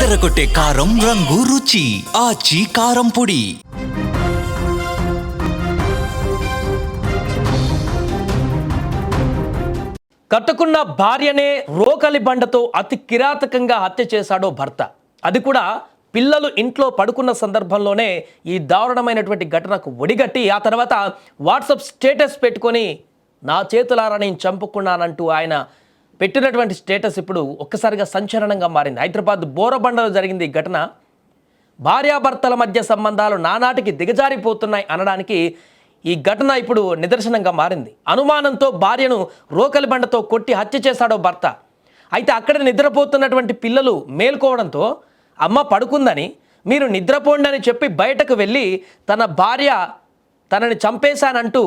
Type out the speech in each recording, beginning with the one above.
అదరగొట్టే కారం రంగు రుచి ఆచి కారం పొడి. కట్టుకున్న భార్యనే రోకలి బండతో అతి కిరాతకంగా హత్య చేశాడో భర్త. అది కూడా పిల్లలు ఇంట్లో పడుకున్న సందర్భంలోనే ఈ దారుణమైనటువంటి ఘటనకు ఒడిగట్టి ఆ తర్వాత వాట్సాప్ స్టేటస్ పెట్టుకొని నా చేతులారా నేను చంపుకున్నానంటూ ఆయన పెట్టినటువంటి స్టేటస్ ఇప్పుడు ఒక్కసారిగా సంచలనంగా మారింది. హైదరాబాద్ బోరబండలో జరిగింది ఈ ఘటన. భార్యాభర్తల మధ్య సంబంధాలు నానాటికి దిగజారిపోతున్నాయి అనడానికి ఈ ఘటన ఇప్పుడు నిదర్శనంగా మారింది. అనుమానంతో భార్యను రోకలి బండతో కొట్టి హత్య చేశాడో భర్త. అయితే అక్కడ నిద్రపోతున్నటువంటి పిల్లలు మేల్కోవడంతో అమ్మ పడుకుందని, మీరు నిద్రపోండి అని చెప్పి బయటకు వెళ్ళి తన భార్య తనని చంపేశానంటూ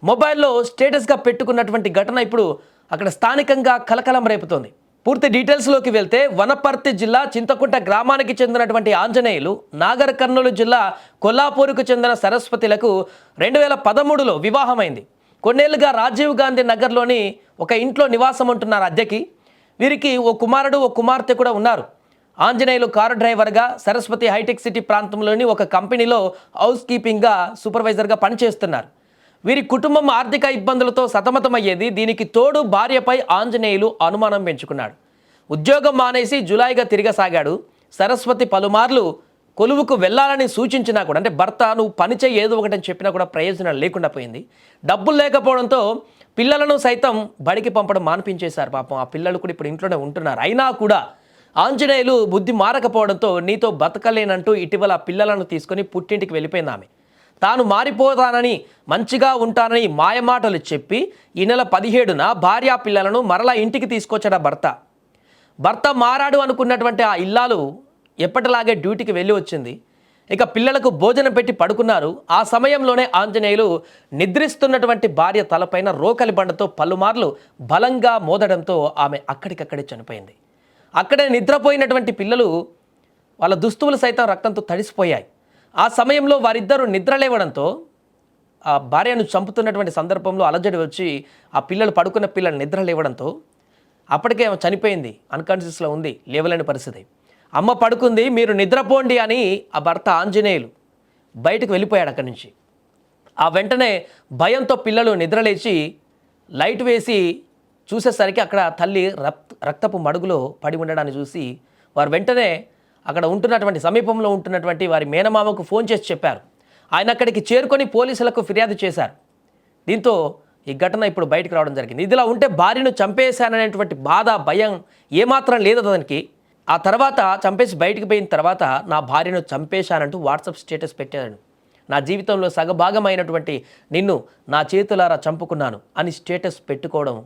మొబైల్లో స్టేటస్గా పెట్టుకున్నటువంటి ఘటన ఇప్పుడు అక్కడ స్థానికంగా కలకలం రేపుతోంది. పూర్తి డీటెయిల్స్లోకి వెళ్తే వనపర్తి జిల్లా చింతకుంట గ్రామానికి చెందినటువంటి ఆంజనేయులు నాగర్ కర్నూలు జిల్లా కొల్లాపూర్కు చెందిన సరస్వతిలకు 2013లో వివాహమైంది. కొన్నేళ్లుగా రాజీవ్ గాంధీ నగర్లోని ఒక ఇంట్లో నివాసం ఉంటున్నారు అద్దెకి. వీరికి ఓ కుమారుడు ఓ కుమార్తె కూడా ఉన్నారు. ఆంజనేయులు కారు డ్రైవర్గా సరస్వతి హైటెక్ సిటీ ప్రాంతంలోని ఒక కంపెనీలో హౌస్ కీపింగ్గా సూపర్వైజర్గా పనిచేస్తున్నారు. వీరి కుటుంబం ఆర్థిక ఇబ్బందులతో సతమతమయ్యేది. దీనికి తోడు భార్యపై ఆంజనేయులు అనుమానం పెంచుకున్నాడు. ఉద్యోగం మానేసి జులాయిగా తిరగసాగాడు. సరస్వతి పలుమార్లు కొలువుకు వెళ్ళాలని సూచించినా కూడా, అంటే భర్త నువ్వు పని చేయి ఏదో ఒకటని చెప్పినా కూడా ప్రయోజనం లేకుండా పోయింది. డబ్బులు లేకపోవడంతో పిల్లలను సైతం బడికి పంపడం మాన్పించేశారు. పాపం ఆ పిల్లలు కూడా ఇప్పుడు ఇంట్లోనే ఉంటున్నారు. అయినా కూడా ఆంజనేయులు బుద్ధి మారకపోవడంతో నీతో బతకలేనంటూ ఇటీవల పిల్లలను తీసుకొని పుట్టింటికి వెళ్ళిపోయింది ఆమె. తాను మారిపోతానని, మంచిగా ఉంటానని మాయమాటలు చెప్పి ఈ నెల 17న భార్యా పిల్లలను మరలా ఇంటికి తీసుకొచ్చాడు భర్త. భర్త మారాడు అనుకున్నటువంటి ఆ ఇల్లాలు ఎప్పటిలాగే డ్యూటీకి వెళ్ళి వచ్చింది. ఇక పిల్లలకు భోజనం పెట్టి పడుకున్నారు. ఆ సమయంలోనే ఆంజనేయులు నిద్రిస్తున్నటువంటి భార్య తలపైన రోకలి బండతో పలుమార్లు బలంగా మోదడంతో ఆమె అక్కడికక్కడే చనిపోయింది. అక్కడే నిద్రపోయినటువంటి పిల్లలు వాళ్ళ దుస్తువులు సైతం రక్తంతో తడిసిపోయాయి. ఆ సమయంలో వారిద్దరూ నిద్రలేవడంతో ఆ భార్యను చంపుతున్నటువంటి సందర్భంలో అలజడి వచ్చి ఆ పిల్లలు పడుకున్న పిల్లలు నిద్రలేవడంతో అప్పటికే ఆమె చనిపోయింది. అన్కాన్షియస్లో ఉంది, లేవలేని పరిస్థితి. అమ్మ పడుకుంది, మీరు నిద్రపోండి అని ఆ భర్త ఆంజనేయులు బయటకు వెళ్ళిపోయాడు అక్కడి నుంచి. ఆ వెంటనే భయంతో పిల్లలు నిద్రలేచి లైట్ వేసి చూసేసరికి అక్కడ తల్లి రక్తపు మడుగులో పడి ఉండడాన్ని చూసి వారు వెంటనే అక్కడ ఉంటున్నటువంటి సమీపంలో ఉంటున్నటువంటి వారి మేనమామకు ఫోన్ చేసి చెప్పారు. ఆయన అక్కడికి చేరుకొని పోలీసులకు ఫిర్యాదు చేశారు. దీంతో ఈ ఘటన ఇప్పుడు బయటకు రావడం జరిగింది. ఇదిలా ఉంటే భార్యను చంపేశాననేటువంటి బాధ, భయం ఏమాత్రం లేదు అతనికి. ఆ తర్వాత చంపేసి బయటికి పోయిన తర్వాత నా భార్యను చంపేశానంటూ వాట్సాప్ స్టేటస్ పెట్టాడు. నా జీవితంలో సగభాగమైనటువంటి నిన్ను నా చేతులారా చంపుకున్నాను అని స్టేటస్ పెట్టుకోవడం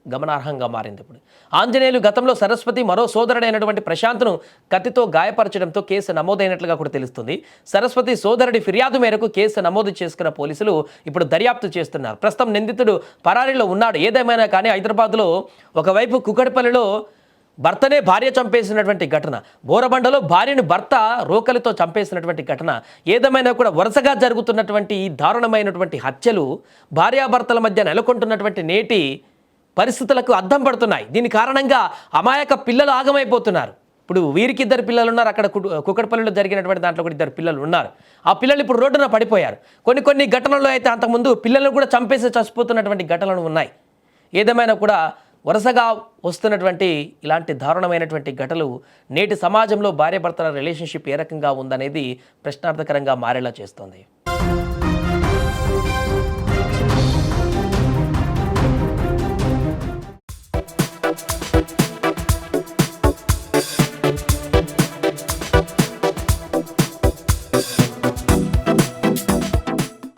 గమనార్హంగా మారింది. ఇప్పుడు ఆంజనేయులు గతంలో సరస్వతి మరో సోదరుడైనటువంటి ప్రశాంత్ను కత్తితో గాయపరచడంతో కేసు నమోదైనట్లుగా కూడా తెలుస్తుంది. సరస్వతి సోదరుడి ఫిర్యాదు మేరకు కేసు నమోదు చేసుకున్న పోలీసులు ఇప్పుడు దర్యాప్తు చేస్తున్నారు. ప్రస్తుతం నిందితుడు పరారీలో ఉన్నాడు. ఏదేమైనా కానీ హైదరాబాద్లో ఒకవైపు కుకట్పల్లిలో భర్తనే భార్య చంపేసినటువంటి ఘటన, బోరబండలో భార్యను భర్త రోకలితో చంపేసినటువంటి ఘటన, ఏదేమైనా కూడా వరుసగా జరుగుతున్నటువంటి ఈ దారుణమైనటువంటి హత్యలు భార్యాభర్తల మధ్య నెలకొంటున్నటువంటి నేటి పరిస్థితులకు అద్దం పడుతున్నాయి. దీని కారణంగా అమాయక పిల్లలు ఆగమైపోతున్నారు. ఇప్పుడు వీరికి 2 పిల్లలు ఉన్నారు. అక్కడ కుకట్పల్లిలో జరిగినటువంటి దాంట్లో కూడా 2 పిల్లలు ఉన్నారు. ఆ పిల్లలు ఇప్పుడు రోడ్డున పడిపోయారు. కొన్ని ఘటనల్లో అయితే అంతకుముందు పిల్లలను కూడా చంపేసి చచ్చిపోతున్నటువంటి ఘటనలు ఉన్నాయి. ఏదేమైనా కూడా వరుసగా వస్తున్నటువంటి ఇలాంటి దారుణమైనటువంటి ఘటనలు నేటి సమాజంలో భార్యాభర్తల రిలేషన్షిప్ ఏ రకంగా ఉందనేది ప్రశ్నార్థకరంగా మారేలా చేస్తుంది.